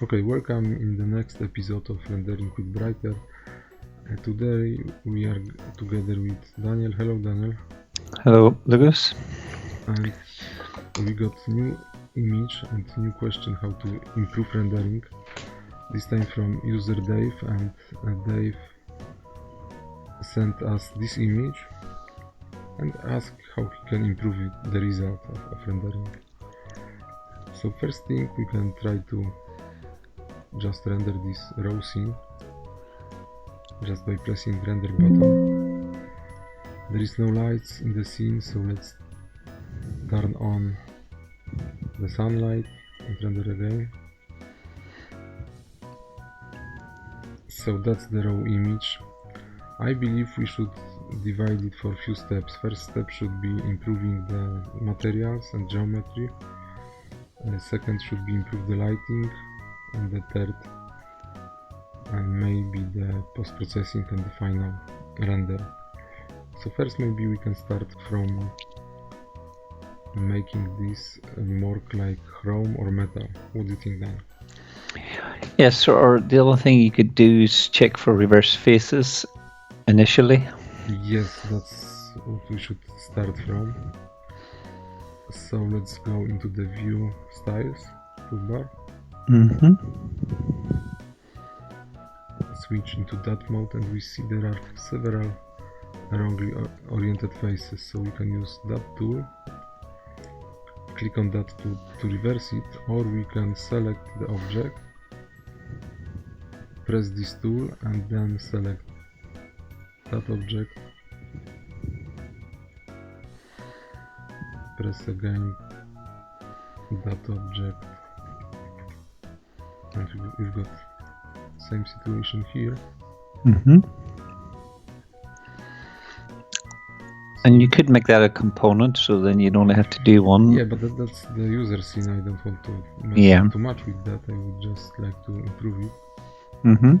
Okay, welcome in the next episode of Rendering with Brighter. Today we are together with Daniel. Hello, Daniel. Hello, Lucas. And we got new image and new question how to improve rendering. This time from user Dave, and Dave sent us this image and asked how he can improve the result of rendering. So first thing, we can try to just render this raw scene just by pressing render button. There is no lights in the scene, so let's turn on the sunlight and render again. So that's the raw image. I believe we should divide it for a few steps. First step should be improving the materials and geometry. Second should be improve the lighting, and the third and maybe the post-processing and the final render. So first maybe we can start from making this more like chrome or metal. What do you think, Dan? Yes, or the other thing you could do is check for reverse faces initially. Yes, that's what we should start from. So let's go into the view styles toolbar. Switch into that mode, and we see there are several wrongly oriented faces, so we can use that tool, click on that to reverse it, or we can select the object, press this tool, and then select that object, press again that object, and we've got same situation here. And you could make that a component, so then you'd only have to do one. Yeah, but that's the user scene. I don't want to mess too much with that. I would just like to improve it.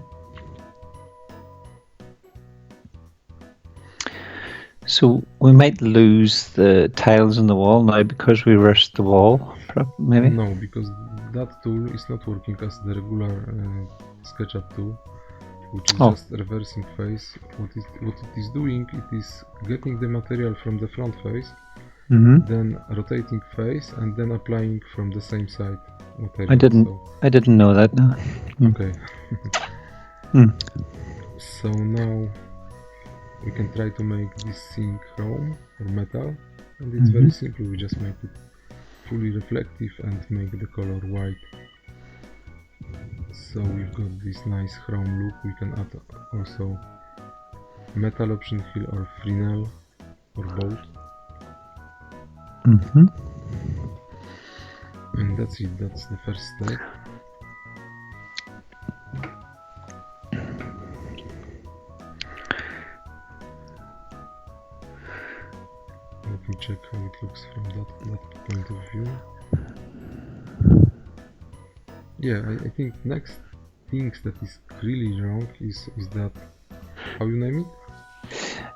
So we might lose the tiles on the wall now because we reversed the wall, maybe? No, because that tool is not working as the regular SketchUp tool, which is just reversing face. What it is doing, it is getting the material from the front face, then rotating face, and then applying from the same side material. I didn't know that. No. Okay. So now we can try to make this thing chrome or metal, and it's very simple. We just make it fully reflective and make the color white. So we've got this nice chrome look. We can add also metal option here, or Fresnel, or both. And that's it. That's the first step. Let me check how it looks from that point of view. Yeah, I think next things that is really wrong is that, how you name it?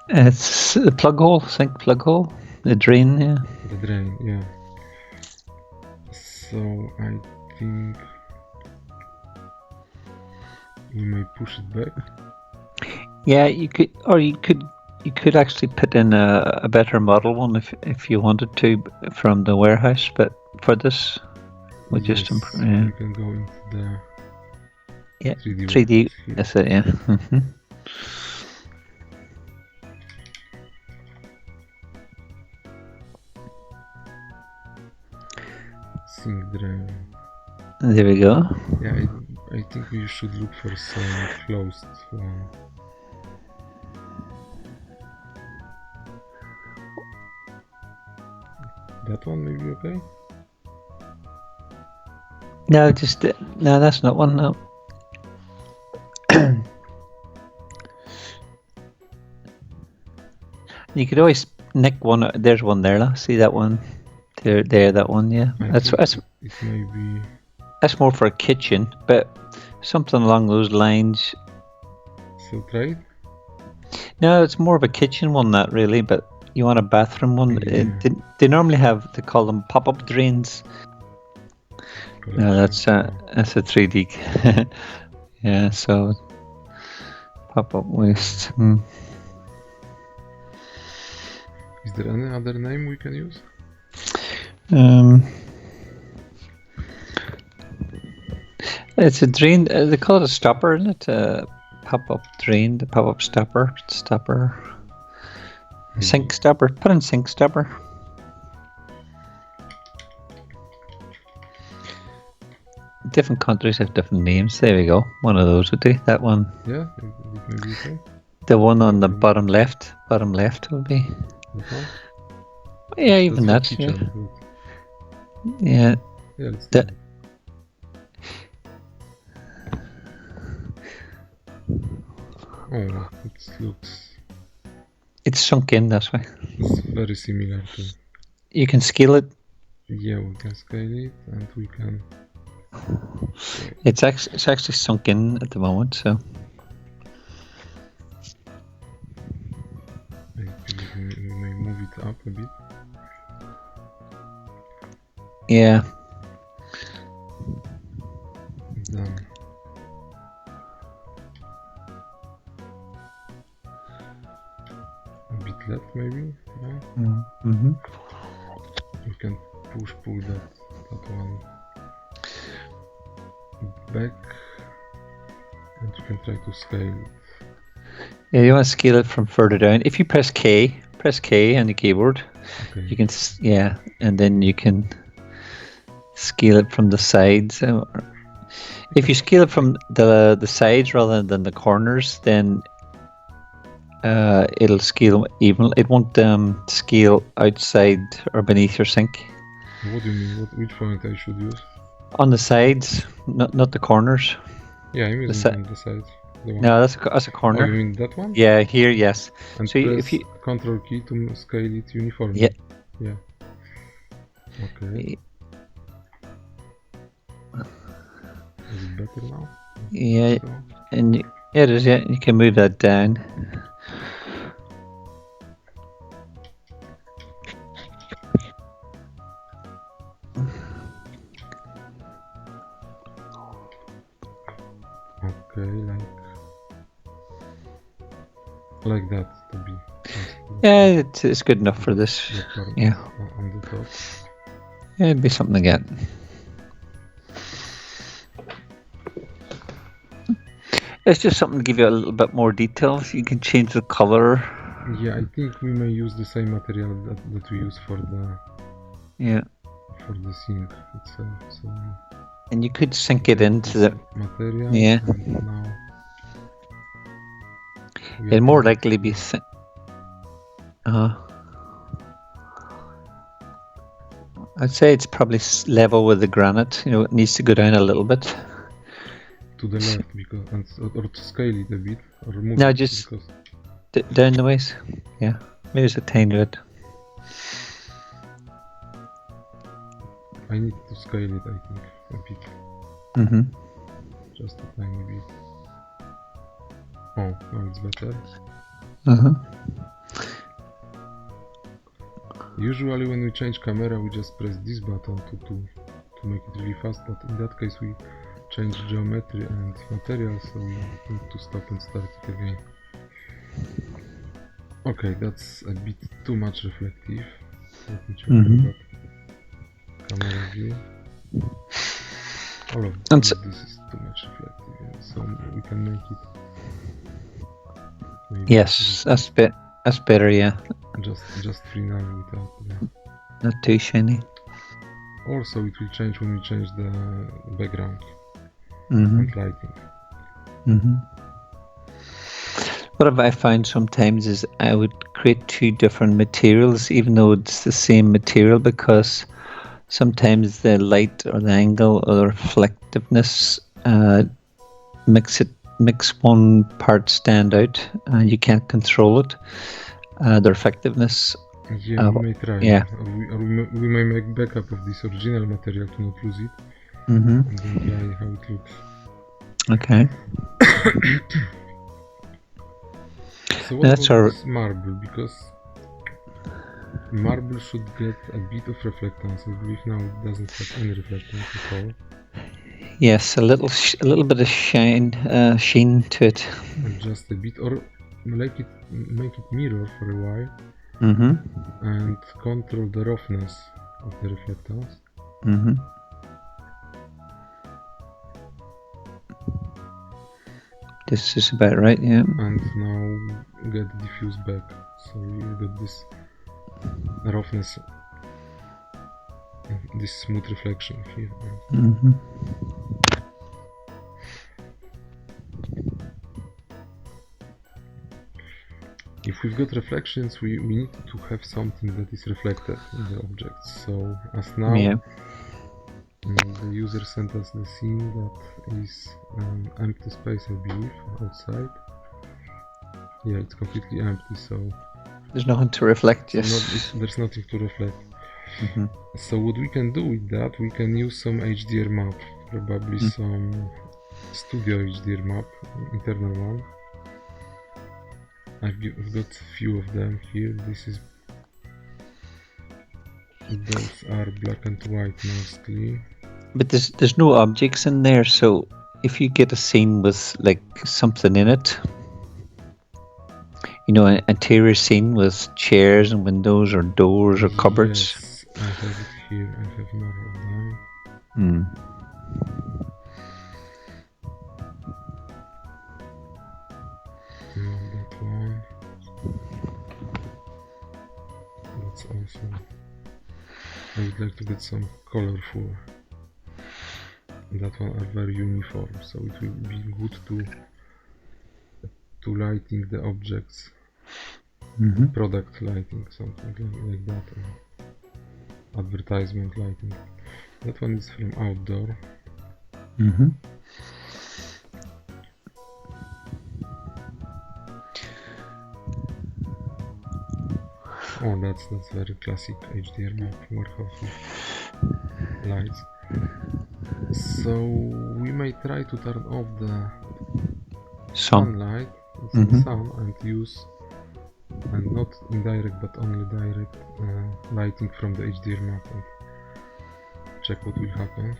It's a plug hole, sink plug hole, the drain, yeah. The drain, yeah. So I think we may push it back. Yeah, you could actually put in a better model one if you wanted to from the warehouse, but for this we just improve. Yeah. You can go into the 3D. That's it. Yeah. Sink drain. There we go. Yeah, I think we should look for some closed one. That one may be okay? No, no, that's not one. No. You could always nick one. There's one there. See that one? There. That one. Yeah. That's it may be. That's more for a kitchen, but something along those lines. So try it? No, it's more of a kitchen one, that really. But you want a bathroom one? Yeah. They normally have. They call them pop-up drains. collection. No, that's a 3D. Yeah, so pop-up waste. Is there any other name we can use? It's a drain. They call it a stopper, isn't it? Pop-up drain, the pop-up stopper. Sink stopper. Put in sink stopper. Different countries have different names. There we go. One of those would do. That one. Yeah, maybe okay. The one on the bottom left. Bottom left will be. Yeah, even that. Yeah. Yeah. Yeah, let's do it. Oh, it looks. It's sunk in that way. It's very similar to. You can scale it. Yeah, we can scale it, and we can. It's actually sunk in at the moment, so. Maybe we may move it up a bit. Yeah. Done. A bit left, maybe. Yeah. Mm-hmm. We can pull that one back, and you can try to scale it. Yeah, you want to scale it from further down. If you press K on the keyboard, okay. You can and then you can scale it from the sides. If you scale it from the sides rather than the corners, then it'll scale evenly. It won't scale outside or beneath your sink. What do you mean? Which point I should use? On the sides, not the corners. Yeah, I mean on the sides. No, that's a corner. Oh, you mean that one? Yeah, here, yes. And so press if you Control key to scale it uniformly. Yeah. Yeah. Okay. Is it better now? Yeah, and it is. Yeah, you can move that down. Okay, like that to be. Yeah, it's good enough for this. Yeah. On the top. Yeah, it'd be something to get. It's just something to give you a little bit more details. You can change the color. Yeah, I think we may use the same material that we use for the sink itself. So. And you could sink it into the material. Yeah. And now it'd more likely be. I'd say it's probably level with the granite. You know, it needs to go down a little bit. To the left, because or to scale it a bit, or move. No, just down the ways. Yeah, maybe it's a tiny bit. I need to scale it, I think, a bit. Mm-hmm. Just a tiny bit. Oh, now it's better. Uh-huh. Usually when we change camera, we just press this button to make it really fast, but in that case we change geometry and material, so we need to stop and start it again. Okay, that's a bit too much reflective. Let me check that camera view. All of this is too much reflective, yeah, so we can make it. Maybe yes, that's better, yeah. Just free now without. Not too shiny. Also, it will change when we change the background. And lighting. What I find sometimes is I would create two different materials even though it's the same material, because sometimes the light or the angle or the reflectiveness makes one part stand out and you can't control it. The effectiveness. Yeah, we may try. Yeah. Or we may make backup of this original material to not lose it. And then try how it looks. Okay. So what about marble? Because marble should get a bit of reflectance. I believe now it doesn't have any reflectance at all. Yes, a little bit of sheen to it. Just a bit, or make it mirror for a while, and control the roughness of the reflectance. This is about right, yeah. And now get the diffuse back, so you get this roughness, this smooth reflection here. If we've got reflections, we need to have something that is reflected in the objects. So as now, the user sent us the scene that is empty space, I believe, outside. Yeah, it's completely empty, so there's nothing to reflect. Yes, there's nothing to reflect. So what we can do with that, we can use some HDR map, probably some studio HDR map, internal one. I've got a few of them here. Those are black and white mostly. But there's no objects in there, so if you get a scene with like something in it, you know, an interior scene with chairs and windows or doors or cupboards. Yes, I have it here. I have more of them. Not that one. That's also. I would like to get some colorful. That one are very uniform, so it will be good to lighting the objects. Product lighting, something like that, or advertisement lighting. That one is from outdoor. Oh, that's very classic HDR map, warehouse with lights. So we may try to turn off the sunlight, the sun, and use, and not indirect but only direct lighting from the HDR map, and check what will happen.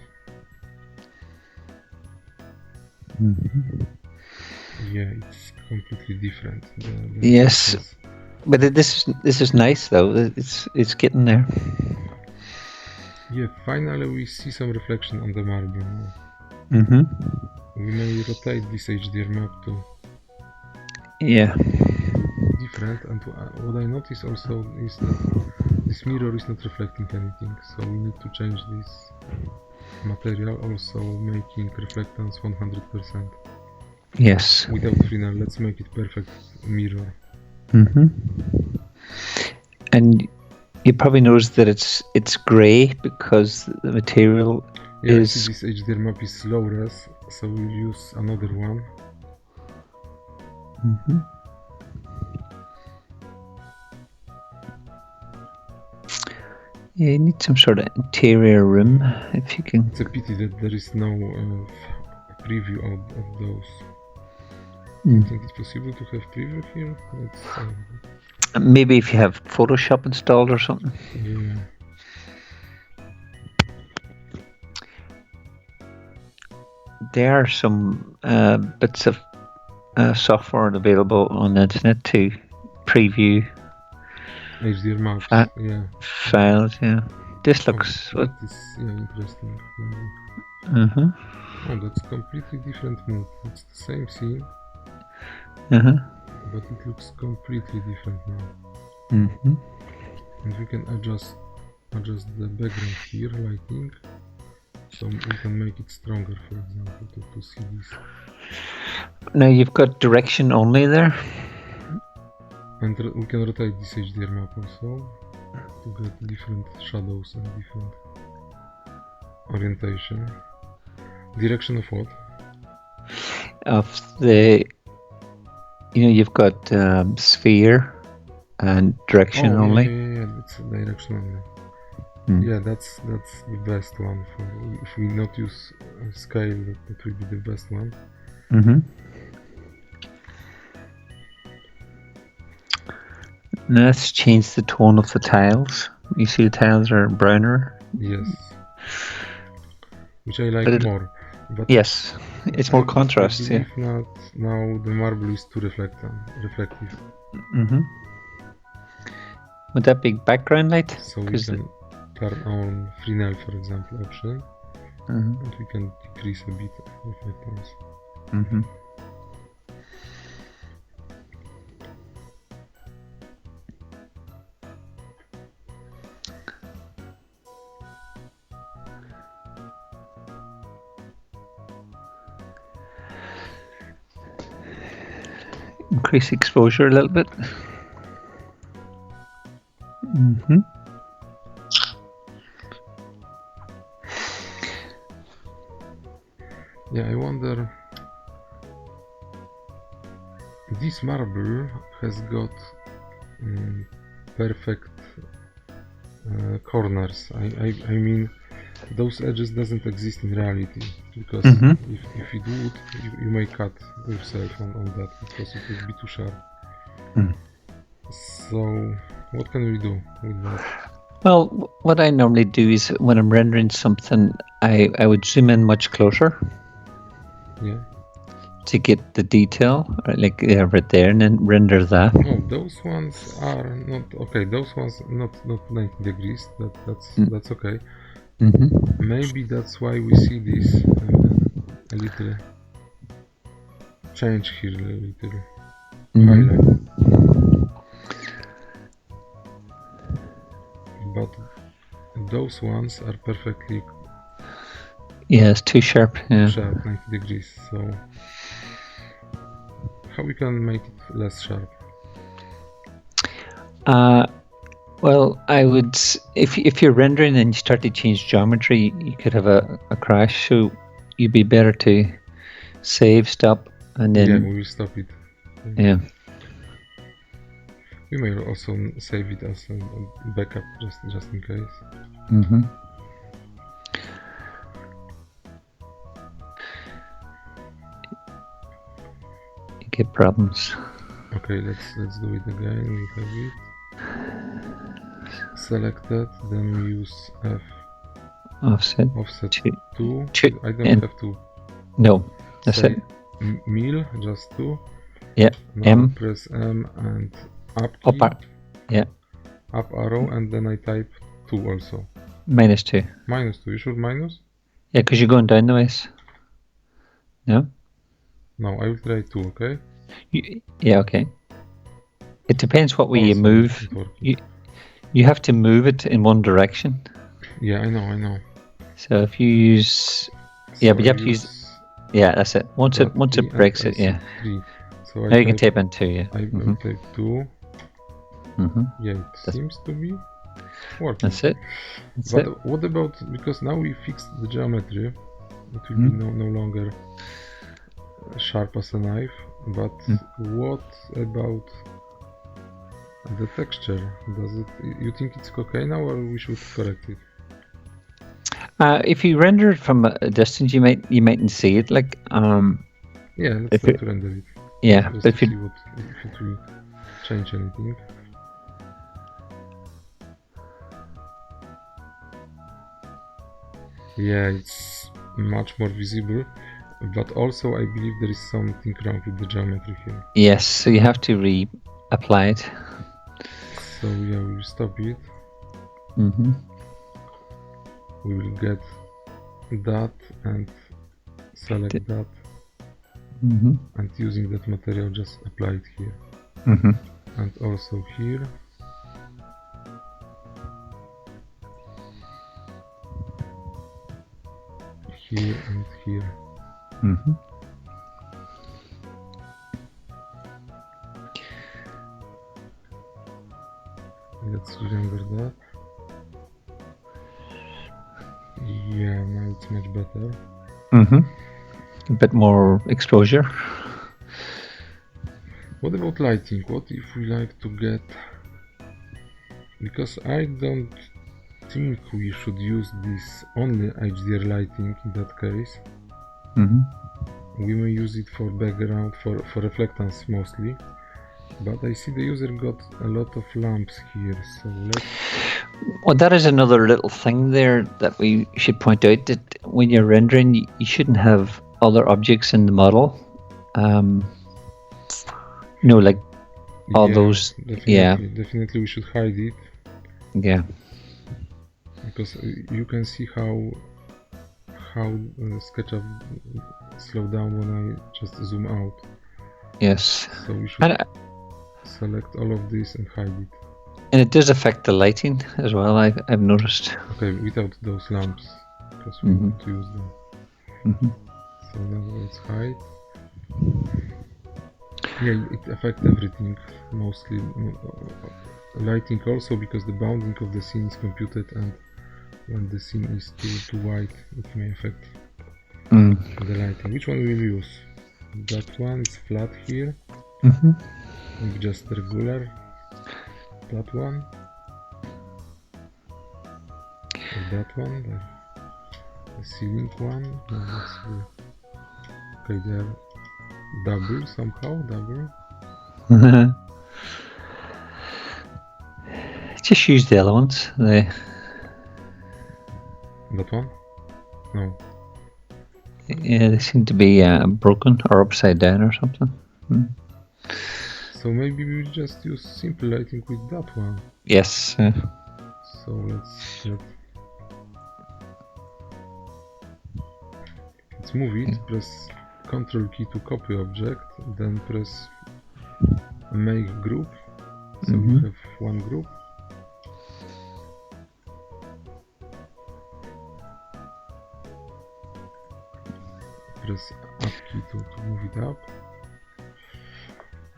Yeah, it's completely different. Yes, but this is nice though. It's getting there. Yeah, finally we see some reflection on the marble now. We may rotate this HDR map to different, and what I noticed also is that this mirror is not reflecting anything, so we need to change this material, also making reflectance 100%. Yes. Without thinner, let's make it perfect mirror. And you probably noticed that it's grey because the material is. I see this HDR map is low res, so we'll use another one. Yeah, you need some sort of interior room if you can. It's a pity that there is no preview of those. I think it's possible to have preview here. Maybe if you have Photoshop installed or something. Yeah. There are some bits of software available on the internet to preview HDR maps. Files. Yeah, this looks. That is interesting. Oh, that's completely different mood. It's the same scene. But it looks completely different now. And we can adjust the background here, lighting, so we can make it stronger, for example, to see this. Now you've got direction only there. And we can rotate this HDR map also to get different shadows and different orientation. Direction of what? Of the. You've got sphere and direction only. Yeah, it's direction only. Yeah, that's the best one. If we not use scale, that will be the best one. Now let's change the tone of the tiles. You see the tiles are browner. Yes, which I like more. But Yes, it's more contrast. I Yeah. believe not. Now the marble is too reflective. Mm-hmm. Would that be background light? So we can turn on Fresnel, for example, option, and we can decrease a bit reflectance. Mm-hmm. Increase exposure a little bit. Mm-hmm. Yeah, I wonder. This marble has got perfect corners. I mean, those edges doesn't exist in reality, because if you do it, you may cut yourself on that, because it would be too sharp. So what can we do with that? Well, what I normally do is when I'm rendering something, I would zoom in much closer. Yeah. To get the detail, like right there, and then render that. Oh, those ones are not okay. Those ones not 90 degrees. That's okay. Maybe that's why we see this a little change here, a little highlight. But those ones are perfectly. Yeah, it's too sharp. Yeah. Sharp, 90 degrees. So how we can make it less sharp? Well, I would, if you're rendering and you start to change geometry, you could have a crash. So you'd be better to save, stop, and then. Yeah, we will stop it. Yeah. We may also save it as a backup, just in case. You get problems. Okay, let's do it again. We have it selected. Then we use F. Offset 2. I don't have to. No, that's it. Mill, just 2. Yeah. Now M. Press M and up key. Yeah. Up arrow, and then I type 2 also. -2. -2. You should minus? Yeah, because you're going down the ways. No? No, I will try 2, okay? Yeah, okay. It depends what way you move. You have to move it in one direction. Yeah, I know. So if you use... Yeah, but you have to use... Yeah, that's it. Once it breaks it, yeah. 3. So now you can type in 2, yeah. I type 2. Yeah, it seems to be working. That's it. But what about, because now we fixed the geometry, it will be no longer sharp as a knife, but what about the texture? You think it's okay now, or we should correct it? If you render it from a distance, you mightn't see it. Like yeah, let's try to render it. Yeah, just but to see if it will change anything. Yeah, it's much more visible, but also I believe there is something wrong with the geometry here. Yes, so you have to reapply it. So yeah, we will stop it. We will get that and select that, and using that material just apply it here. And also here. Here and here. Let's remember that. Yeah, now it's much better. A bit more exposure. What about lighting? What if we like to get... Because I don't think we should use this only HDR lighting in that case. We may use it for background, for reflectance mostly. But I see the user got a lot of lamps here, so let's... Well, that is another little thing there that we should point out, that when you're rendering, you shouldn't have other objects in the model. Like all those. Definitely we should hide it. Yeah. Because you can see how SketchUp slow down when I just zoom out. Yes. So we should select all of this and hide it. And it does affect the lighting as well, I've noticed. Okay, without those lamps, because we want to use them. So now let's hide. Yeah, it affects everything, mostly lighting also, because the bounding of the scene is computed, and when the scene is too white, it may affect the lighting. Which one will we use? That one is flat here. Maybe just regular flat one. Or that one, the ceiling one. No, okay, they are double somehow, double. Just use the elements. That one? No. Yeah, they seem to be broken or upside down or something. So maybe we will just use simple lighting with that one. Yes. So let's move it. Press Ctrl key to copy object, then press make group. So we have one group. Press up key to move it up.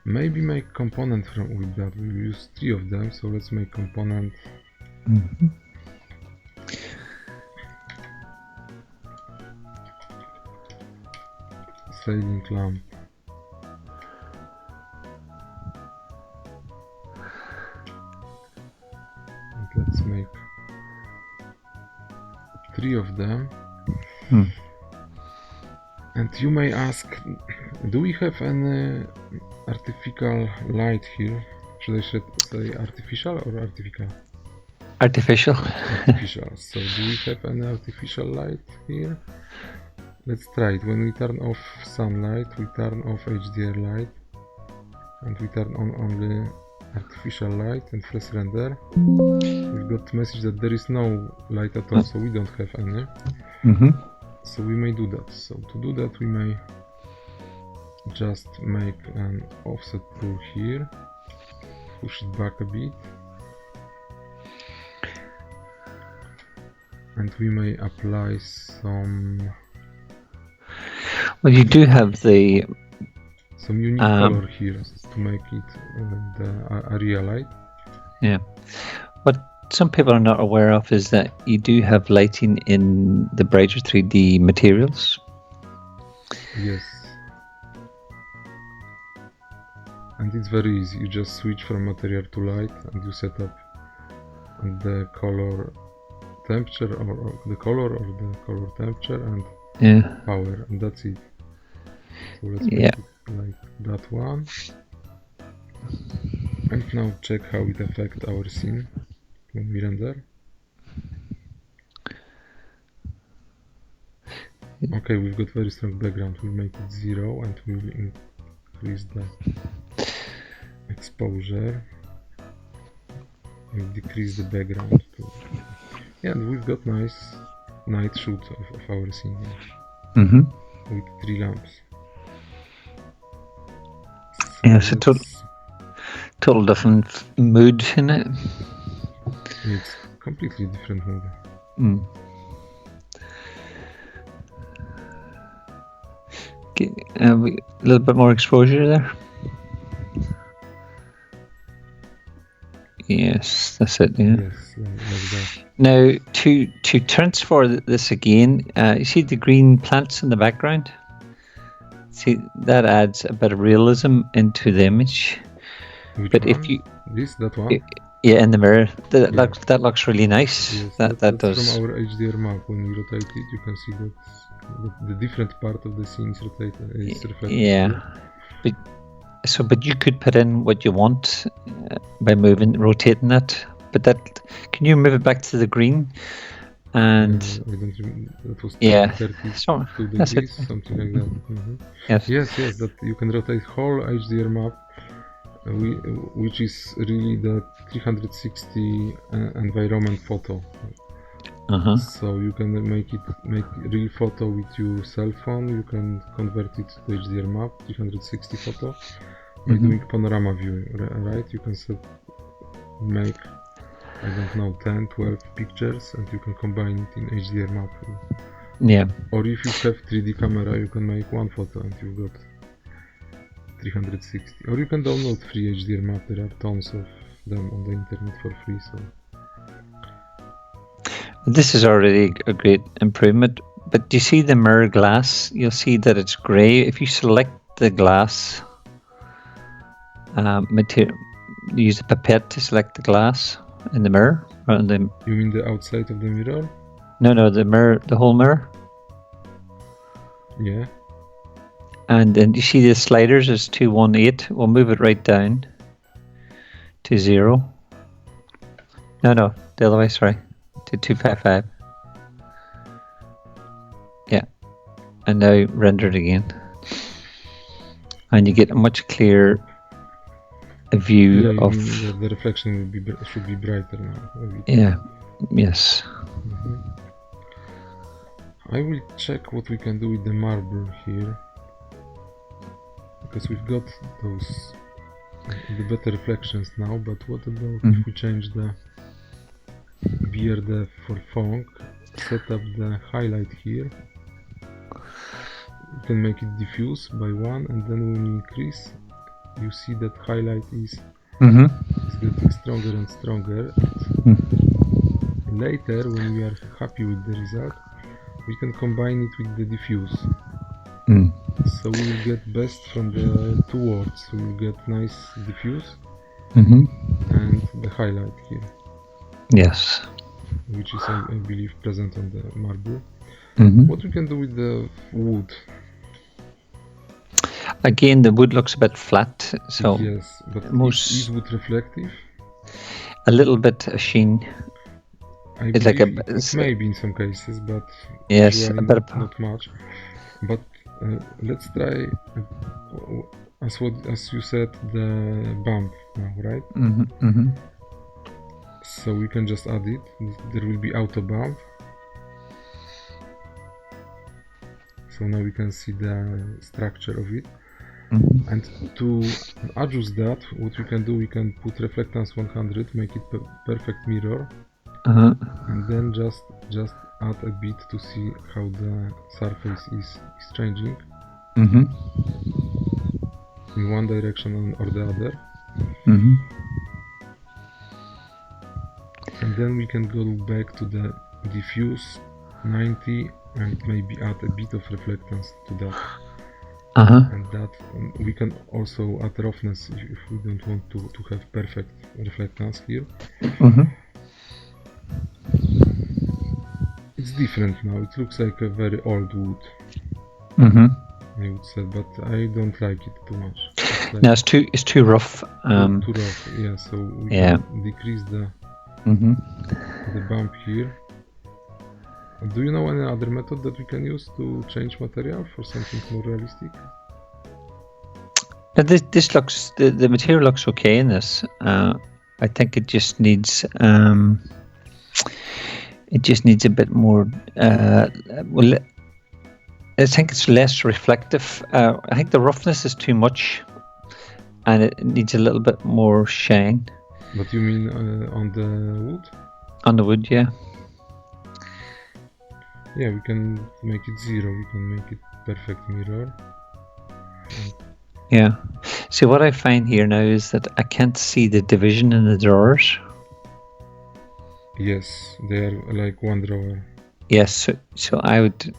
Maybe make component with that. We will use 3 of them, so let's make component. Sailing lamp. And let's make 3 of them. And you may ask, do we have any artificial light here? Should I say artificial or artificial? Artificial. Artificial. So do we have any artificial light here? Let's try it. When we turn off sunlight, we turn off HDR light, and we turn on only artificial light and press render. We've got message that there is no light at all, so we don't have any. So we may do that. So to do that, we may just make an offset tool here, push it back a bit, and we may apply some. Well, you do have some unique color here to make it the area light. Yeah. What some people are not aware of is that you do have lighting in the Brighter3D materials. Yes. And it's very easy. You just switch from material to light, and you set up the color temperature, or the color temperature, and power, and that's it. So let's make it like that one. And now check how it affects our scene when we render. Okay, we've got very strong background. We'll make it 0, and we'll increase the exposure and decrease the background too. Yeah, and we've got nice night shoot of our scene with 3 lamps. So yes, it's a total different mood in it. It's completely different mood. Okay, a little bit more exposure there. Yes, that's it. Yeah. Yes, like that. Now to transfer this again, you see the green plants in the background. See, that adds a bit of realism into the image. Which but one? if you that one? Yeah, in the mirror, that looks really nice. Yes, that that's does. From our HDR map. When you rotate it, you can see that the different part of the scene is reflected. Yeah, but you could put in what you want by rotating it. but that, can you move it back to the green? And I don't remember. That was yeah, 32 so degrees, that's it. something like that. Yes. Yes, that you can rotate whole HDR map, which is really the 360 environment photo. So you can make real photo with your cell phone. You can convert it to HDR map, 360 photo, by doing panorama view, right? You can make, I don't know, 10, 12 pictures, and you can combine it in HDR map. Yeah. Or if you have 3D camera, you can make one photo and you've got 360. Or you can download free HDR map. There are tons of them on the internet for free. So this is already a great improvement. But do you see the mirror glass? You'll see that it's grey. If you select the glass material, use a pipette to select the glass in the mirror. Or in the, you mean the outside of the mirror? No, the mirror, the whole mirror. Yeah. And then you see the sliders is 218. We'll move it right down to 0. No, the other way, sorry. To 255. Yeah. And now render it again. And you get a much clearer view of... the reflection should be brighter now. Yeah, yes. I will check what we can do with the marble here, because we've got the better reflections now. But what about if we change the BR depth for fog, set up the highlight here, you can make it diffuse by 1, and then when you increase, you see that highlight is getting stronger and stronger. Later, when we are happy with the result, we can combine it with the diffuse. So we will get best from the two worlds. We will get nice diffuse and the highlight here. Yes. Which is, I believe, present on the marble. What we can do with the wood? Again, the wood looks a bit flat. So yes, but is wood reflective? A little bit a sheen. It's like it may be in some cases, but yes, not much. But let's try, as you said, the bump now, right? So we can just add it. There will be auto bump. So now we can see the structure of it. And to adjust that, what we can do, we can put reflectance 100, make it perfect mirror, and then just add a bit to see how the surface is changing in one direction or the other. And then we can go back to the diffuse 90 and maybe add a bit of reflectance to that. And that we can also add roughness if we don't want to have perfect reflectance here. It's different now. It looks like a very old wood, I would say, but I don't like it too much. Like no, it's too rough. Too rough, yeah. So we can decrease the bump here. Do you know any other method that we can use to change material for something more realistic? This looks, the material looks okay in this. I think it just needs a bit more. Well, I think it's less reflective. I think the roughness is too much, and it needs a little bit more shine. But you mean on the wood? On the wood, yeah. Yeah, we can make it 0. We can make it perfect mirror. Yeah. See, what I find here now is that I can't see the division in the drawers. Yes, they are like one drawer. Yes, so I would.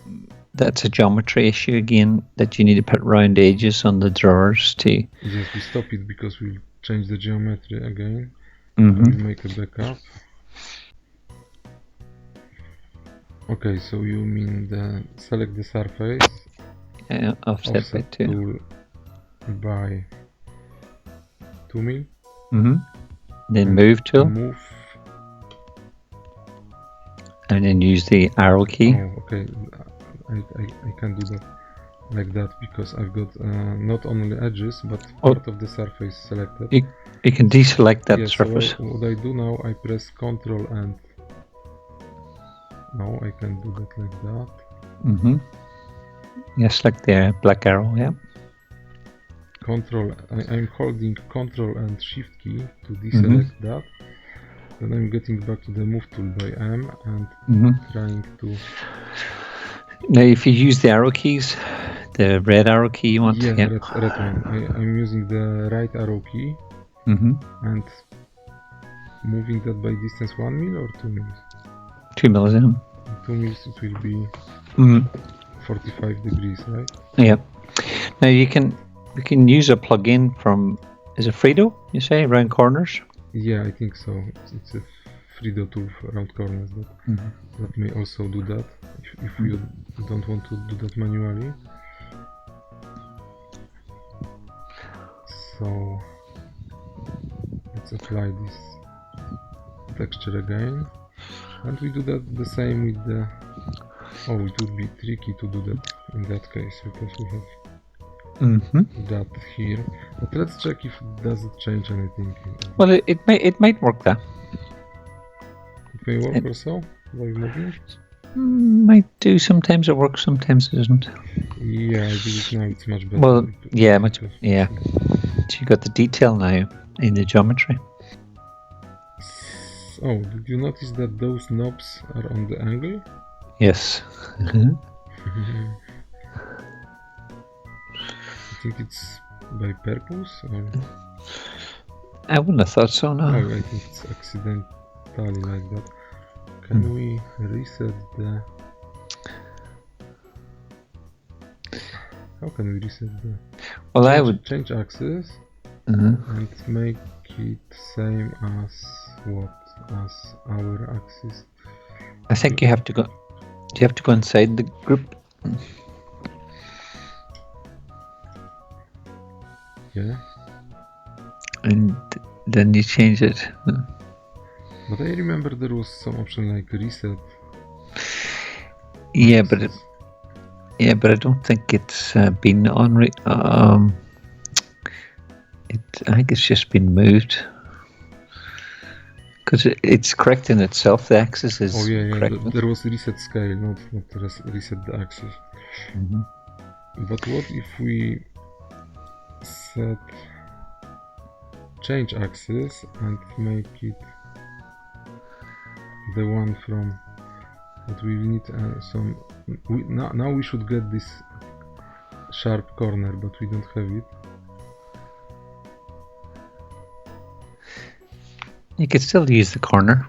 That's a geometry issue again, that you need to put round edges on the drawers to. Yes, we stop it because we'll change the geometry again. We'll make a backup. Okay, so you mean select the surface. Yeah, offset by 2. Tool by 2 mil. Then move tool. Move and then use the arrow key. Oh, okay. I can't do that like that because I've got not only edges but part of the surface selected. You can deselect that surface. So what I do now, I press Ctrl and no, I can do that like that. Yeah, select the black arrow. Yeah. I'm holding Ctrl and Shift key to deselect that. Then I'm getting back to the move tool by M and trying to. Now, if you use the arrow keys, the red arrow key you want. Yeah, red one. I'm using the right arrow key and moving that by distance 1 mil or 2 mils. 2 mils. 2 mils it will be 45 degrees, right? Yeah. Now you can use a plugin from, is it Frito? You say around corners? Yeah, I think so. It's a Frito tool for round corners that may also do that if you don't want to do that manually. So let's apply this texture again, and we do that the same with the. Oh, it would be tricky to do that in that case because we have that here. But let's check if it doesn't change anything. Well, it might work that. It may work also by moving. Might do. Sometimes it works, sometimes it doesn't. Yeah, I believe now it's much better. Well, yeah, much. Yeah. So you got the detail now in the geometry. Oh, did you notice that those knobs are on the angle? Yes. I think it's by purpose, or I wouldn't have thought so. No. Oh, I think it's accidentally like that. Can we reset the? How can we reset the? Well, I would change axis and make it same as what? As our axis. I think you have to go. You have to go inside the group. Yeah. And then you change it. But I remember there was some option like reset. Yeah, but I don't think it's been on. I think it's just been moved. Because it's correct in itself, the axis is correct. There was reset scale, not reset the axis. But what if we set change axis and make it the one from that we need some. Now we should get this sharp corner, but we don't have it. You could still use the corner.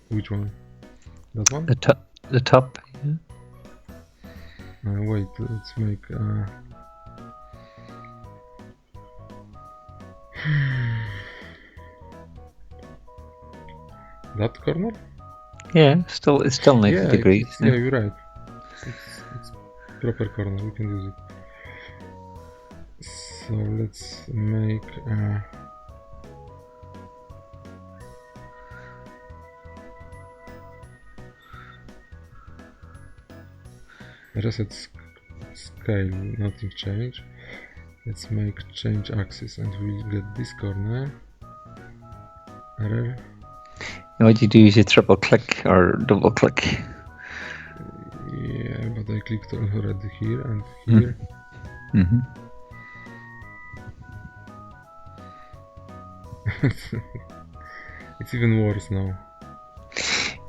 Which one? That one? The top. The top. Yeah. Wait, let's make. That corner? Yeah, it's still 90 degrees. Yeah, you're right. It's proper corner. We can use it. So let's make. Reset scale, nothing changed. Let's make change axis and we'll get this corner. Error. And what you do is you triple click or double click. Yeah, but I clicked already here and here. It's even worse now.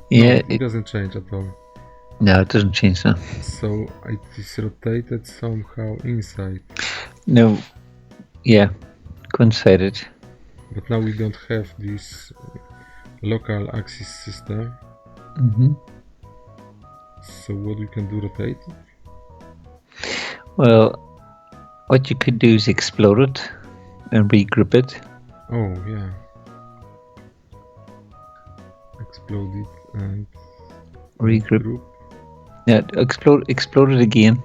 Yeah, no, it doesn't change at all. No, it doesn't change now. So it is rotated somehow inside. No, yeah, inside it. But now we don't have this local axis system. So what we can do, rotate it? Well, what you could do is explode it and regroup it. Oh yeah. Explode it and regroup. Yeah, explode it again.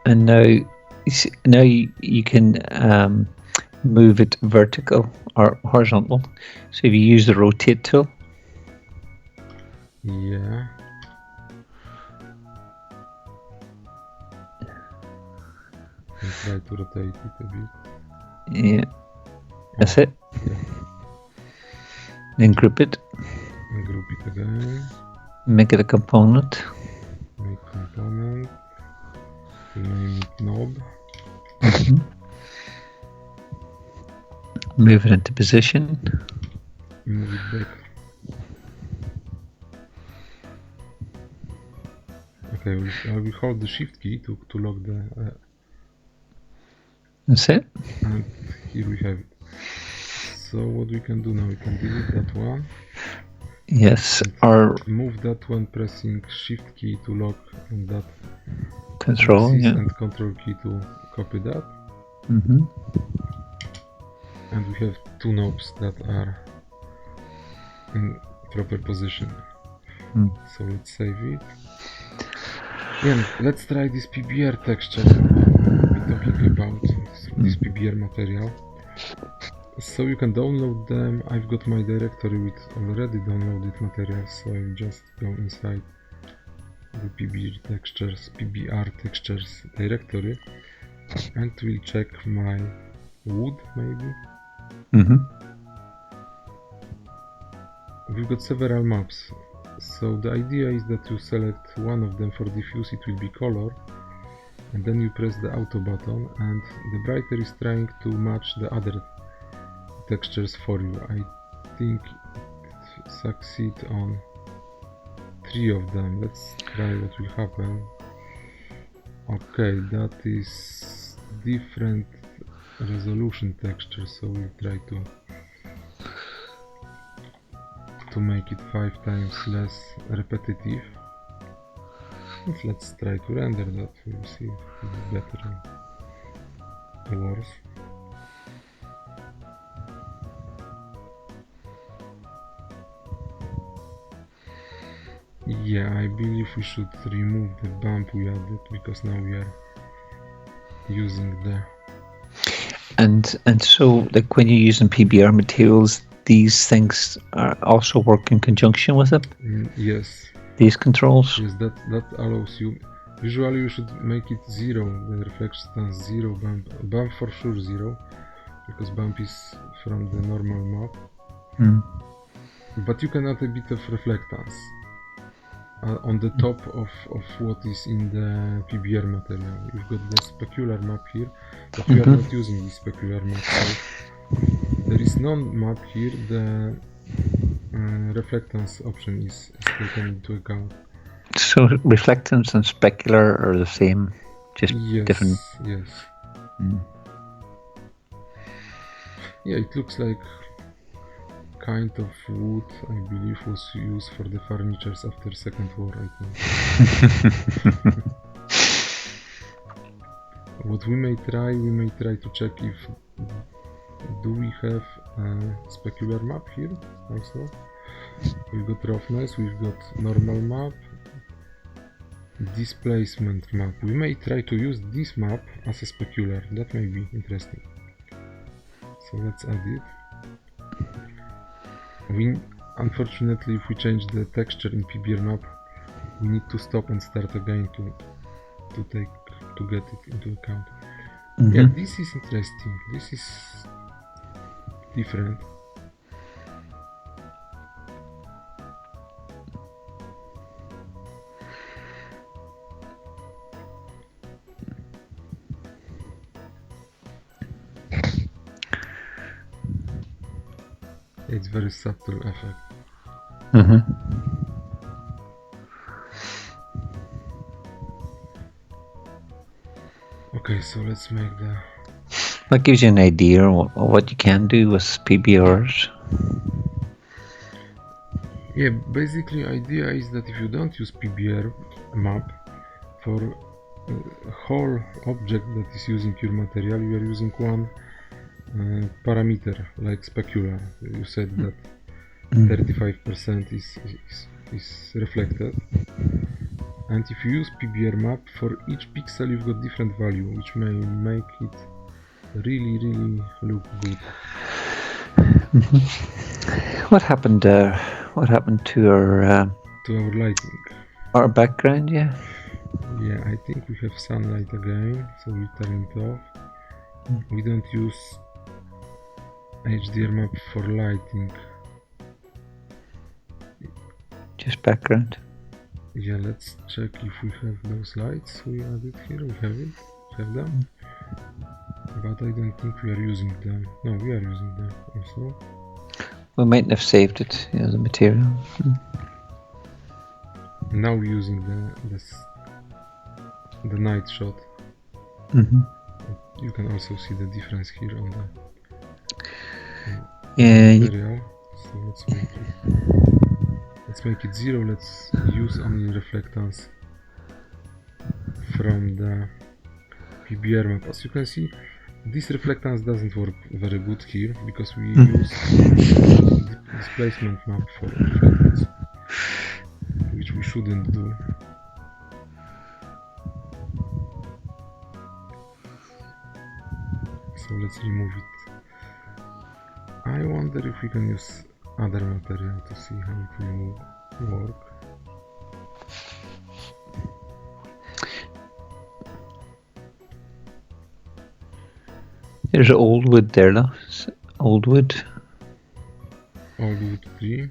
And now you can move it vertical or horizontal. So if you use the rotate tool. Yeah. And try to rotate it a bit. Yeah. That's it. Yeah. Then group it. And group it again. Make it a component. Make component. Name it knob. Move it into position. Move it back. Okay, I will hold the shift key to lock the... That's it. and here we have it. So what we can do now, we can delete that one. Yes, or move that one pressing shift key to lock and that control, axis yeah. and control key to copy that. And we have two knobs that are in proper position. So let's save it. Yeah, let's try this PBR texture we're talking about, this PBR material. So you can download them. I've got my directory with already downloaded materials, so I'll just go inside the PBR textures directory and we'll check my wood maybe. We've got several maps, so the idea is that you select one of them for diffuse, it will be color, and then you press the auto button and the Brighter is trying to match the other textures for you. I think it succeeds on 3 of them. Let's try what will happen. Okay, that is different resolution texture, so we'll try to make it 5 times less repetitive. Let's try to render that. We'll see if it's better or worse. Yeah, I believe we should remove the bump we added because now we are using the... And so, like when you're using PBR materials, these things are also work in conjunction with it? Yes. These controls? Yes, that allows you... Usually you should make it 0, the reflectance 0, bump for sure 0, because bump is from the normal map. But you can add a bit of reflectance on the top of what is in the PBR material. You've got the specular map here, but we are not using this specular map, so there is no map here. The reflectance option is taken into account. So reflectance and specular are the same, just different. Yes. Yeah, it looks like kind of wood, I believe, was used for the furnitures after Second War, I think. What we may try to check if do we have a specular map here also. We've got roughness, we've got normal map, displacement map. We may try to use this map as a specular, that may be interesting. So let's add it. Unfortunately, if we change the texture in PBR map, we need to stop and start again to get it into account. Yeah, this is interesting. This is different. It's very subtle effect. Okay, so let's make the... That gives you an idea of what you can do with PBRs. Yeah, basically idea is that if you don't use PBR map for a whole object that is using your material, you are using one parameter like specular. You said that 35% is reflected, and if you use PBR map, for each pixel you've got different value, which may make it really look good. What happened to our to our lighting. Or background, yeah. Yeah, I think we have sunlight again, so we turn it off. We don't use HDR map for lighting. Just background. Yeah, let's check if we have those lights we added here. We have it, have them, but I don't think we are using them. No, we are using them also. We mightn't have saved it, the material. Now we're using the night shot. You can also see the difference here on the material. So let's make it 0. Let's use only reflectance from the PBR map. As you can see, this reflectance doesn't work very good here because we use displacement map for reflectance, which we shouldn't do. So let's remove it. I wonder if we can use other material to see how it will work. There's old wood there, though. Old wood. Old wood 3.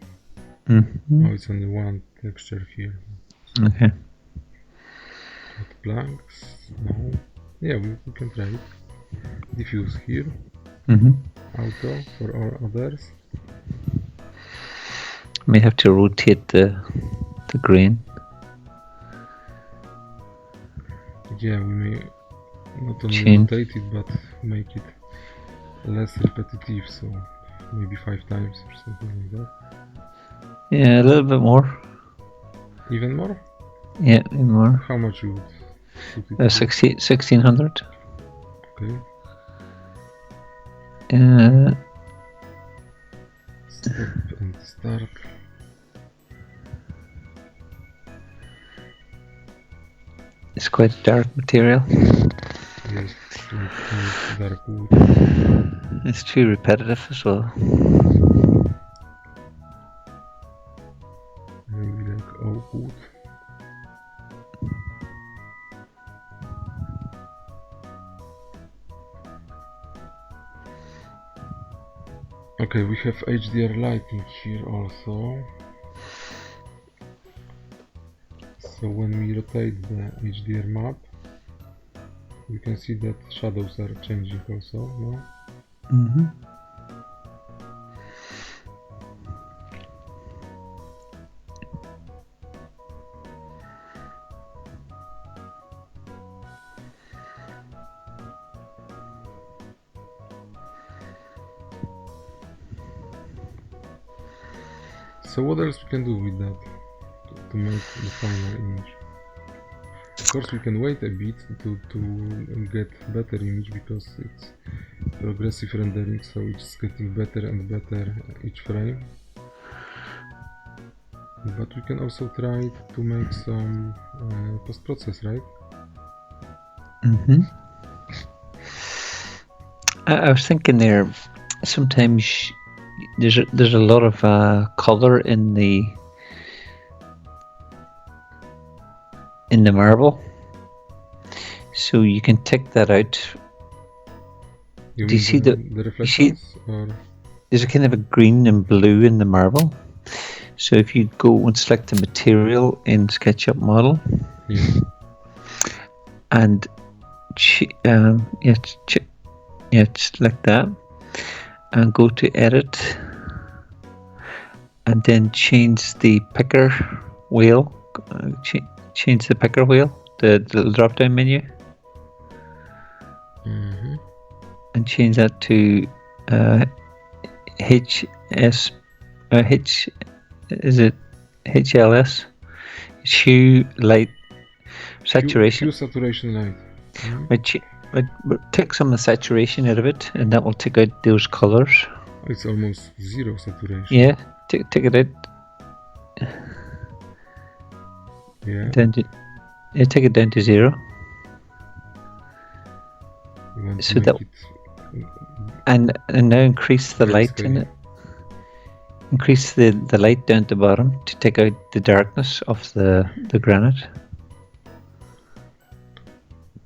Oh, it's only one texture here. Okay. Hot planks. No. Yeah, we can try it. Diffuse here. Auto for all others. May have to rotate the grain. Yeah, we may not only rotate it but make it less repetitive, so maybe 5 times or something like that. Yeah, a little bit more. Even more? Yeah, even more. How much you would put it? 1600. Okay. Stop and start. It's quite a dark material. Yes, dark wood. It's too repetitive as well. Maybe like oak wood. Okay, we have HDR lighting here also. So when we rotate the HDR map, you can see that shadows are changing also, no? So what else we can do with that to make the final image? Of course we can wait a bit to get better image because it's progressive rendering, so it's getting better and better each frame. But we can also try to make some post-process, right? I was thinking there, sometimes there's a lot of color in the marble, so you can take that out. Do you see the reflections? There's a kind of a green and blue in the marble. So if you go and select the material in SketchUp model, and select that, and go to edit, and then change the picker wheel. Change the picker wheel, the drop down menu, and change that to HLS, hue light saturation. Hue saturation light. Take some of the saturation out of it, and that will take out those colors. It's almost zero saturation. Yeah, take it out. Yeah. Take it down to 0. So that, and now increase the light in it. increase the light down at the bottom to take out the darkness of the granite.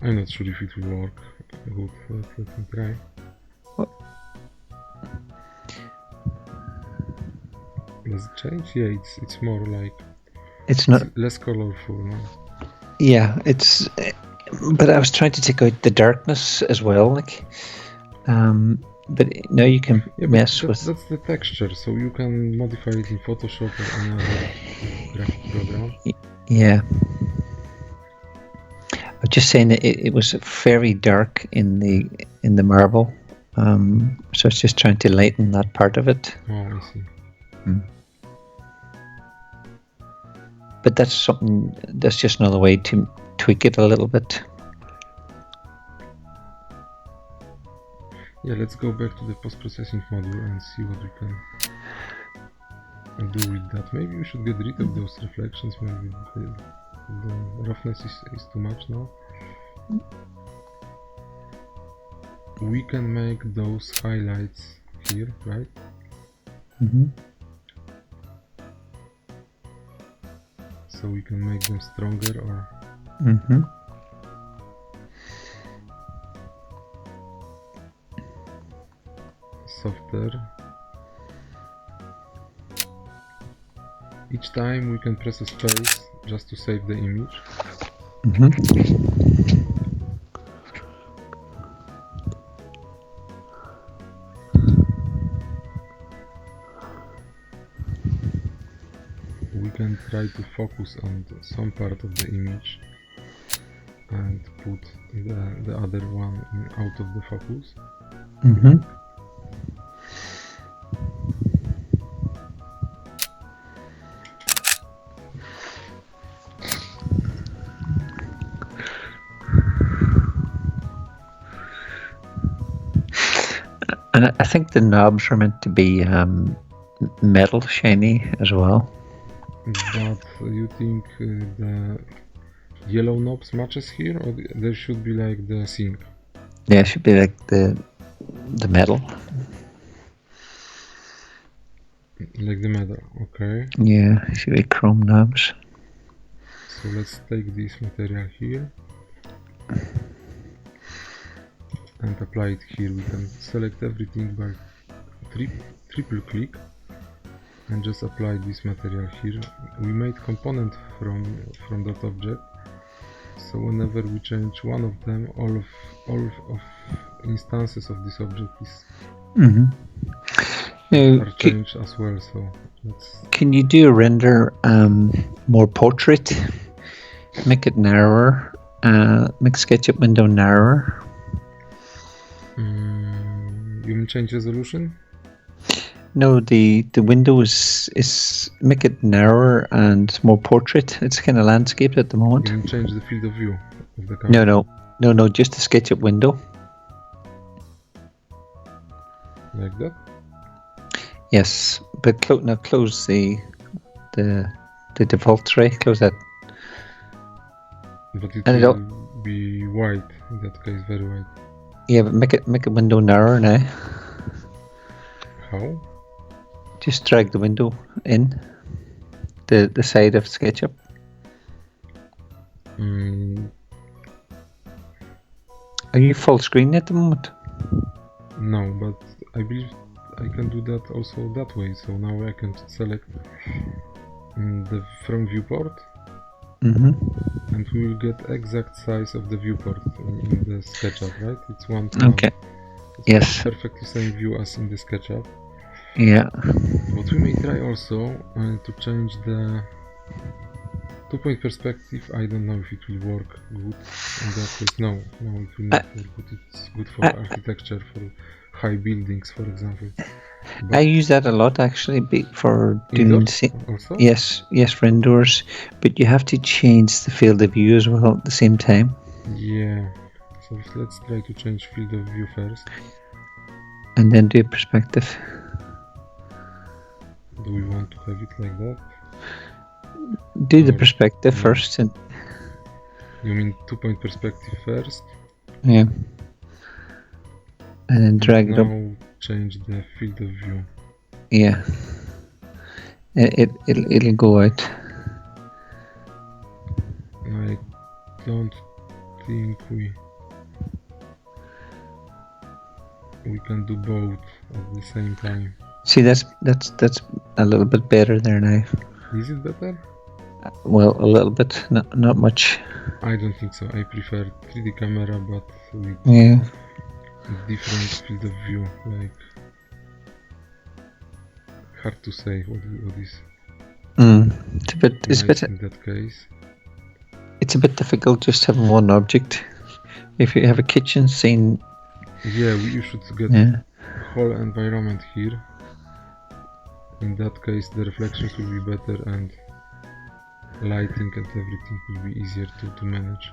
I'm not sure if it will work. Good, let me try. What? Does it change? Yeah, it's more like It's not. it's less colorful now. Yeah, it's. But I was trying to take out the darkness as well, like. But now you can Yeah, mess but with. that's the texture, so you can modify it in Photoshop or any other graphic program. Yeah. I'm just saying that it was very dark in the marble, so it's just trying to lighten that part of it. Oh, I see. But that's something. That's just another way to tweak it a little bit. Yeah, let's go back to the post-processing module and see what we can do with that. Maybe we should get rid of those reflections. Maybe the roughness is too much now. We can make those highlights here, right? So we can make them stronger or softer. Each time we can press a space just to save the image. We can try to focus on some part of the image and put the other one out of the focus. And I think the knobs are meant to be metal shiny as well. But you think the yellow knobs matches here, or there should be like the zinc? Yeah, it should be like the metal. Like the metal, okay. Yeah, it should be chrome knobs. So let's take this material here and apply it here. We can select everything by triple click and just apply this material here. We made component from that object, so whenever we change one of them, all of instances of this object are changed as well. So can you do a render more portrait? Make it narrower. Make SketchUp window narrower. You mean change resolution? No, the window is make it narrower and more portrait. It's kind of landscape at the moment. You mean change the field of view of the camera? No, just the SketchUp window. Like that? Yes, but now close the default tray. Close that. But it will be white in that case, very white. Yeah, but make a window narrower now. How? Just drag the window in the side of SketchUp. Are you full screen at the moment? No, but I believe I can do that also that way. So now I can select the from viewport, and we will get exact size of the viewport in the SketchUp, right? It's 1:1. Okay. It's Yes. perfectly same view as in the SketchUp. Yeah. But we may try also to change the 2-point perspective. I don't know if it will work good in that case. No, it will not work good. It's good for architecture, for high buildings, for example. I use that a lot actually for doing also? yes, renders, but you have to change the field of view as well at the same time. Yeah. So let's try to change field of view first. And then do perspective. Do we want to have it like that? Do the perspective first. And you mean 2-point perspective first? Yeah. And then drag it up. Now change the field of view. Yeah. It'll go out. I don't think we can do both at the same time. See, that's a little bit better there now. Is it better? Well, a little bit, not much. I don't think so. I prefer 3D camera, but with different field of view. Like, hard to say what is. It's a bit. Nice in that case. It's a bit difficult just having one object. If you have a kitchen scene. Yeah, you should get the whole environment here. In that case, the reflections will be better and lighting and everything will be easier to manage.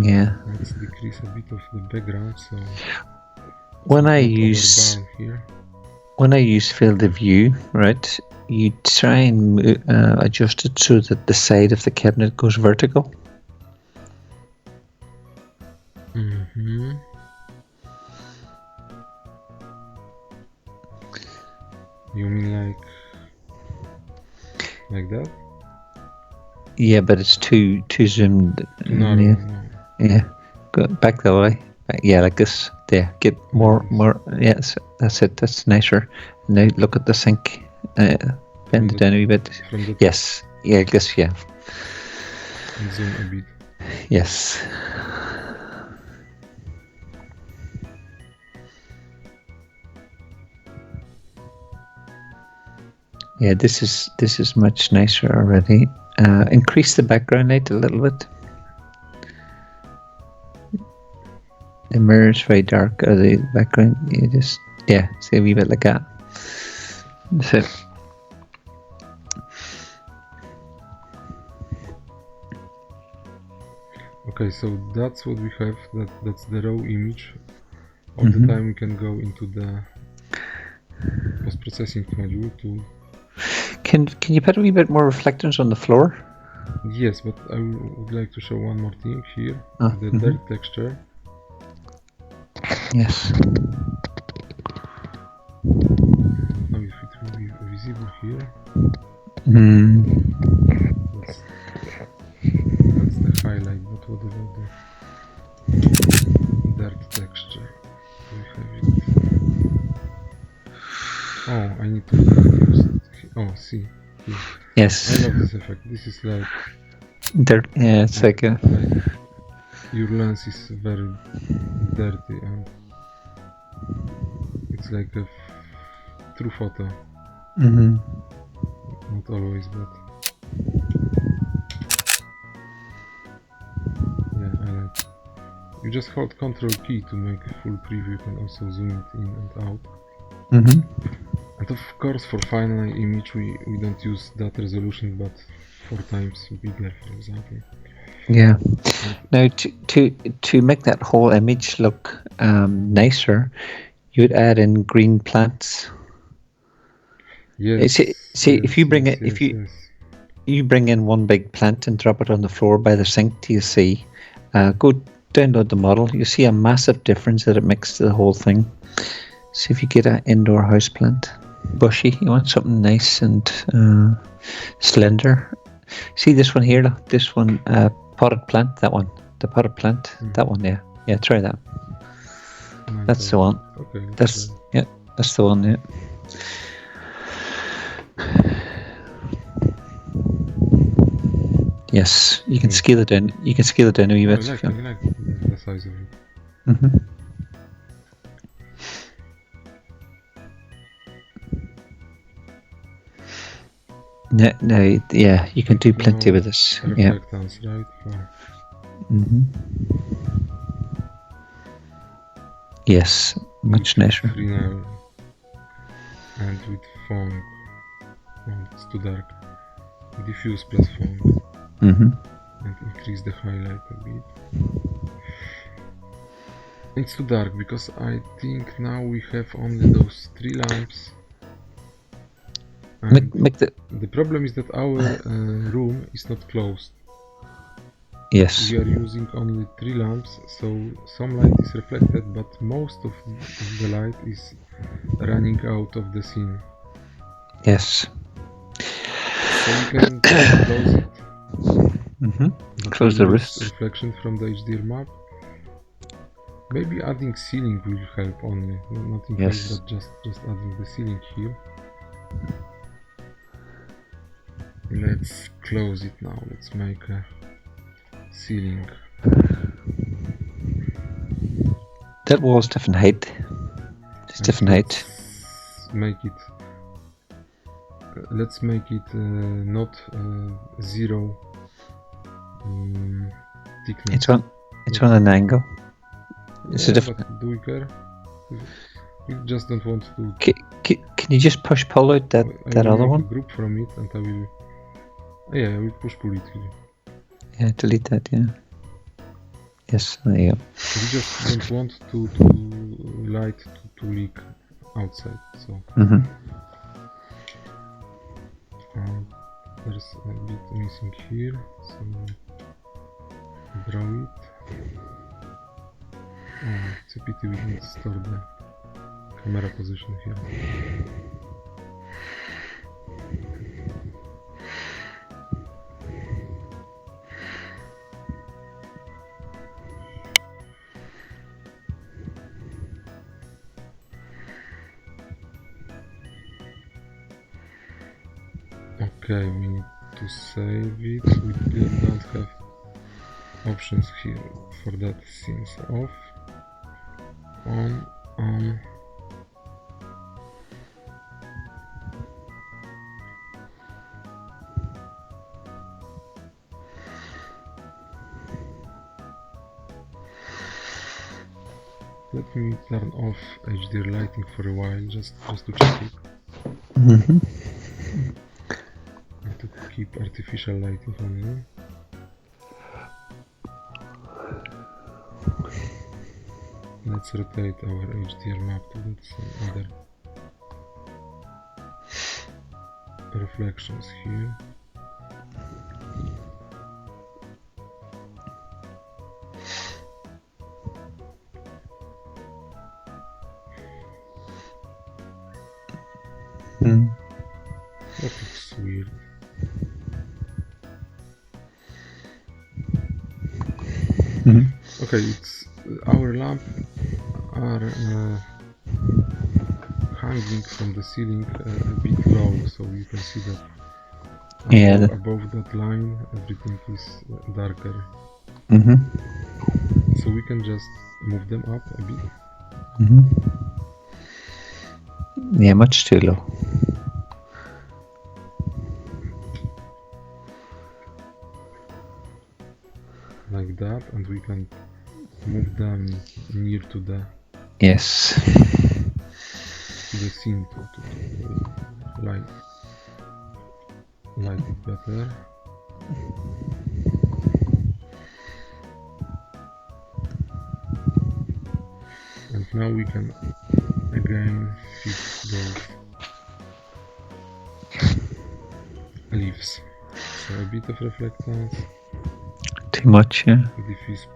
Yeah. Let's decrease a bit of the background. So when I use field of view, right, you try and adjust it so that the side of the cabinet goes vertical. Mm-hmm. You mean like that? Yeah, but it's too zoomed. No. Yeah, go back that way. Yeah, like this. There, get more. Yes, that's it. That's nicer. Now look at the sink. Bend it down a wee bit. Yes. Yeah, I guess. Yeah. And zoom a bit. Yes. Yeah, this is much nicer already. Increase the background light a little bit. The mirror is very dark, or the background. You see a wee bit like that. That's it. Okay, so that's what we have. That's the raw image. All the time we can go into the post-processing module to. Can you put a wee bit more reflectors on the floor? Yes, but I would like to show one more thing here. The dirt texture. Yes. I don't know if it will be visible here. That's the highlight, but what about the dirt texture? We have it. Oh, I need to use it. Oh, see. Here. Yes. I love this effect. This is like dirt. Yeah, it's like your lens is very dirty and it's like a true photo. Not always, but yeah, I like it. You just hold Ctrl key to make a full preview. You can also zoom it in and out. And of course, for final image, we don't use that resolution, but 4 times bigger, for example. Yeah. Now, to make that whole image look nicer, you would add in green plants. Yes. See, if you bring you bring in one big plant and drop it on the floor by the sink, you see, go download the model. You see a massive difference that it makes to the whole thing. See if you get an indoor house plant, bushy. You want something nice and slender. See this one here. Look, this one, potted plant. That one, the potted plant. That one. Yeah. Try that. That's the one. Okay. That's the one. Yeah. Yes, you can scale it down. You can scale it down a wee bit. I like the size of it. No, yeah, you can do plenty with this. Yeah. Right? Yes, much nicer. Now. And with font. Oh, it's too dark. Diffuse plus font. And increase the highlight a bit. It's too dark because I think now we have only those 3 lamps. The problem is that our room is not closed. Yes. We are using only 3 lamps, so some light is reflected, but most of the light is running out of the scene. Yes. So we can close it. Close the wrist. Reflection from the HDR map. Maybe adding ceiling will help only. Nothing else, but just adding the ceiling here. Let's close it now. Let's make a ceiling. That wall's different height. It's different height. Let's make it not 0 thickness. It's on an angle. It's a different. But do we care? We just don't want to. Can you just pull out that other one? Group from it, and I will. Yeah, we pull it here. Yeah, delete that. Yeah. Yes, there you go. We just don't want to light to leak outside. So. There's a bit missing here, so draw it. It's a pity we didn't store the camera position here. Okay, we need to save it. We don't have options here for that since off, on. Let me turn off HDR lighting for a while, just to check it. To keep artificial lighting on. Let's rotate our HDR map to get some other reflections here. That looks weird. Okay, it's our lamp are hanging from the ceiling a bit low, so you can see that above that line everything is darker. So we can just move them up a bit. Yeah, much too low. Like that, and we can move them near to the scene to light it better. And now we can again fix those leaves. So a bit of reflectance. Too much, yeah. Diffuse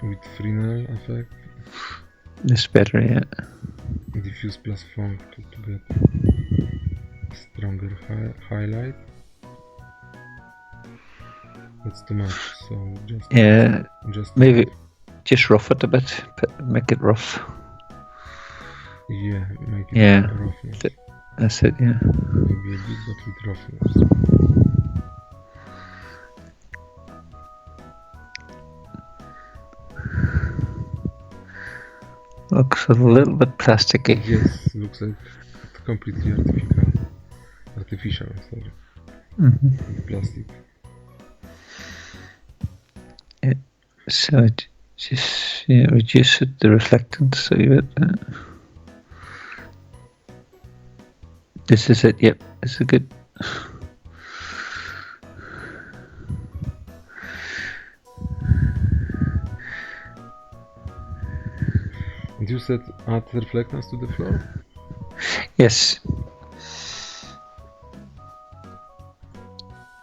with Fresnel effect. It's better, yeah. Diffuse plus funk to get stronger highlight. That's too much, so just maybe just rough it a bit, make it rough. Yeah, make it roughness. That's it, yeah. Maybe a bit, but with roughness. Looks a little bit plasticky. Yes, looks like completely artificial. Sorry. Plastic. Yeah. So just reduce it, the reflectance. So you this is it. Yep, this is good. And you said add reflectance to the floor? Yes.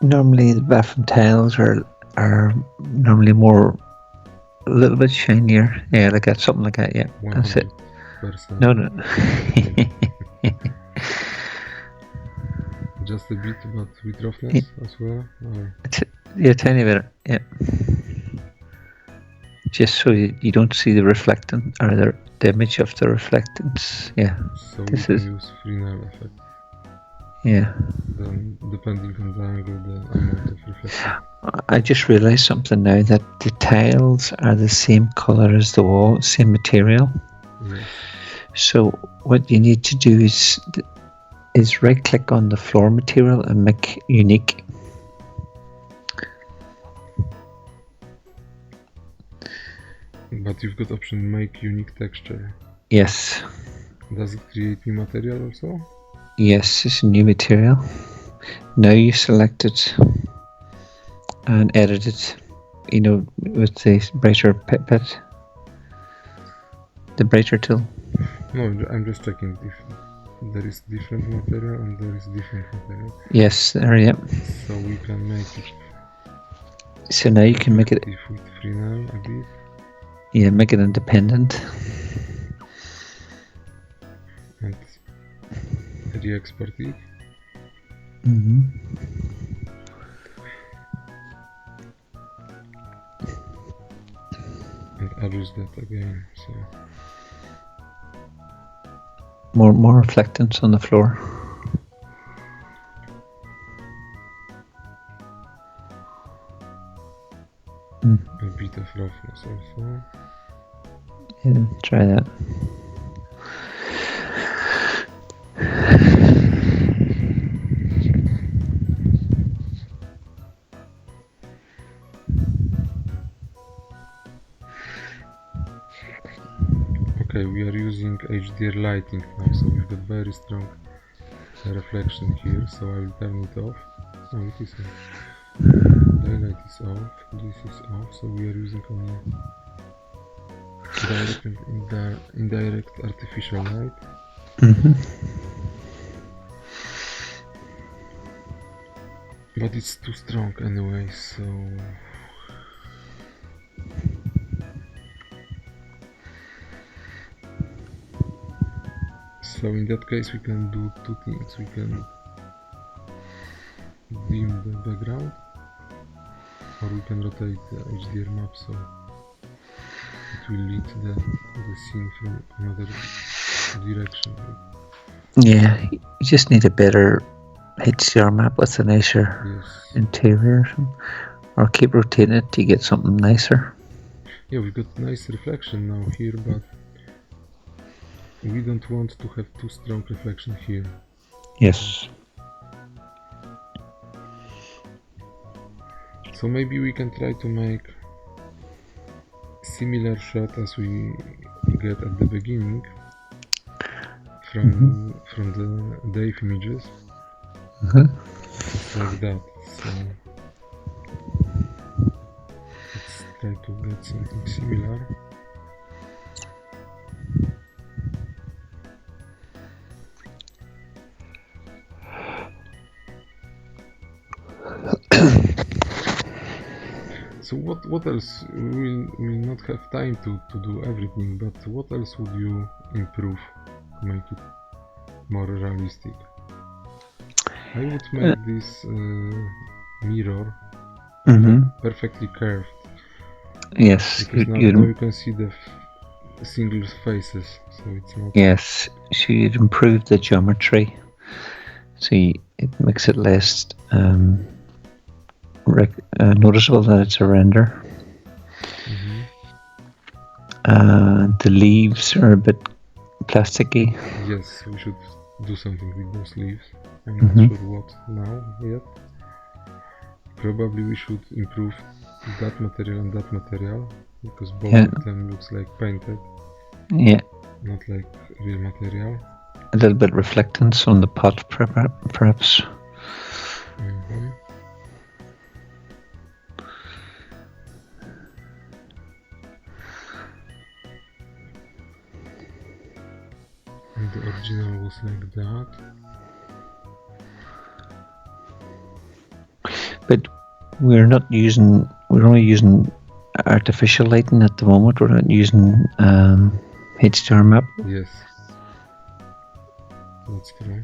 Normally the bathroom tiles are normally a little bit shinier. Yeah, like that, something like that, yeah. That's it. Just a bit, but with roughness as well? Or? Yeah, tiny bit, yeah. Just so you don't see the reflectance, or the image of the reflectance, yeah. So we can use Fresnel effect. Yeah. Then, depending on the angle, the amount of reflection. I just realized something now, that the tiles are the same color as the wall, same material. Yes. So what you need to do is right click on the floor material and make unique. But you've got option make unique texture. Yes. Does it create new material also? Yes, it's a new material. Now you select it and edit it, you know, with the brighter bit, the brighter tool. No, I'm just checking if there is different material and there is different material. Yes, there, yeah. So we can make it. So now you can make it with Fresnel a bit. Yeah, make it independent. And re-export it. Mm-hmm. And I'll use that again. So more reflectance on the floor. A bit of roughness also. Yeah, try that. Okay, we are using HDR lighting now, so we've got very strong reflection here, so I will turn it off. Oh, it is off. Daylight is off, this is off, so we are using only direct and indirect artificial light. But it's too strong anyway, so in that case we can do two things. We can dim the background, or we can rotate the HDR map so it will lead the scene from another direction. Yeah, you just need a better HDR map with a nicer interior, or keep rotating it to get something nicer. Yeah, we've got nice reflection now here, but we don't want to have too strong reflection here. Yes. So maybe we can try to make similar shot as we get at the beginning from the Dave images. Like that. So let's try to get something similar. So what else? We will not have time to do everything, but what else would you improve to make it more realistic? I would make this mirror perfectly curved. Yes. Because now you can see the single faces, so it's not... Yes, so you'd improve the geometry, so it makes it less noticeable that it's a render. The leaves are a bit plasticky. Yes, we should do something with those leaves. I'm not sure what now yet. Probably we should improve that material and that material, because both of them looks like painted. Yeah. Not like real material. A little bit reflectance on the pot, perhaps. And the original was like that. But we're only using artificial lighting at the moment. We're not using HDR map. Yes, that's true.